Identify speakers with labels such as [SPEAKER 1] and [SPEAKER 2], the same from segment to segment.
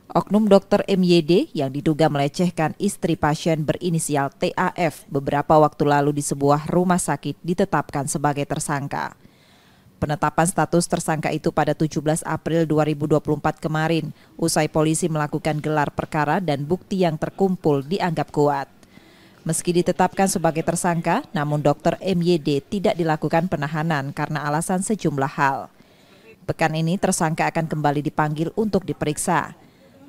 [SPEAKER 1] Oknum Dr. MYD yang diduga melecehkan istri pasien berinisial TAF beberapa waktu lalu di sebuah rumah sakit ditetapkan sebagai tersangka. Penetapan status tersangka itu pada 17 April 2024 kemarin, usai polisi melakukan gelar perkara dan bukti yang terkumpul dianggap kuat. Meski ditetapkan sebagai tersangka, namun Dr. MYD tidak dilakukan penahanan karena alasan sejumlah hal. Pekan ini tersangka akan kembali dipanggil untuk diperiksa.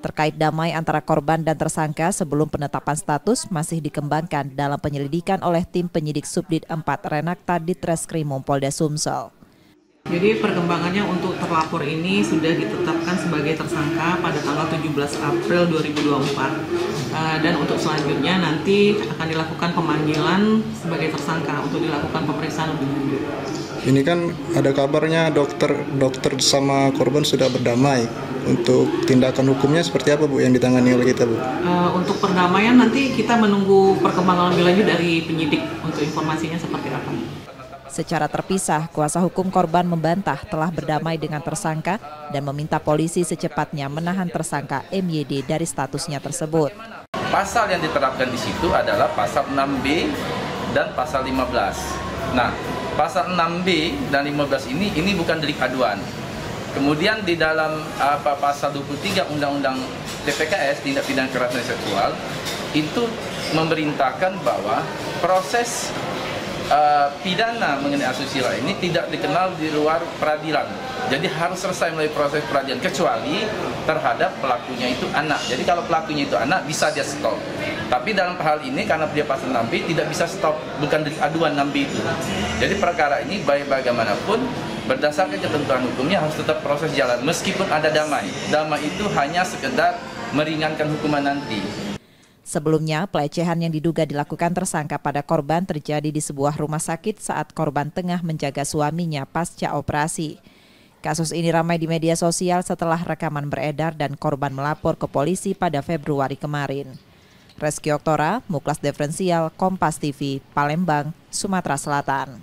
[SPEAKER 1] Terkait damai antara korban dan tersangka sebelum penetapan status masih dikembangkan dalam penyelidikan oleh tim penyidik Subdit 4 Renakta Ditreskrimum Polda Sumsel.
[SPEAKER 2] Jadi perkembangannya untuk terlapor ini sudah ditetapkan sebagai tersangka pada tanggal 17 April 2024 dan untuk selanjutnya nanti akan dilakukan pemanggilan sebagai tersangka untuk dilakukan pemeriksaan lebih lanjut.
[SPEAKER 3] Ini kan ada kabarnya dokter sama korban sudah berdamai. Untuk tindakan hukumnya seperti apa Bu yang ditangani oleh kita Bu?
[SPEAKER 2] Untuk perdamaian nanti kita menunggu perkembangan lebih lanjut dari penyidik untuk informasinya seperti apa.
[SPEAKER 1] Secara terpisah, kuasa hukum korban membantah telah berdamai dengan tersangka dan meminta polisi secepatnya menahan tersangka MYD dari statusnya tersebut.
[SPEAKER 4] Pasal yang diterapkan di situ adalah pasal 6B dan pasal 15. Nah, pasal 6B dan 15 ini bukan delik aduan. Kemudian di dalam pasal 23 Undang-Undang TPKS, tindak pidana kekerasan seksual, itu memerintahkan bahwa proses pidana mengenai asusila ini tidak dikenal di luar peradilan. Jadi harus selesai melalui proses peradilan, kecuali terhadap pelakunya itu anak. Jadi kalau pelakunya itu anak, bisa dia stop. Tapi dalam hal ini karena dia pasal 6B tidak bisa stop, bukan delik aduan 6B itu. Jadi perkara ini baik bagaimanapun berdasarkan ketentuan hukumnya harus tetap proses jalan meskipun ada damai. Damai itu hanya sekedar meringankan hukuman nanti.
[SPEAKER 1] Sebelumnya, pelecehan yang diduga dilakukan tersangka pada korban terjadi di sebuah rumah sakit saat korban tengah menjaga suaminya pasca operasi. Kasus ini ramai di media sosial setelah rekaman beredar dan korban melapor ke polisi pada Februari kemarin. Reski Oktora, Muklas Diferensial, Kompas TV, Palembang, Sumatera Selatan.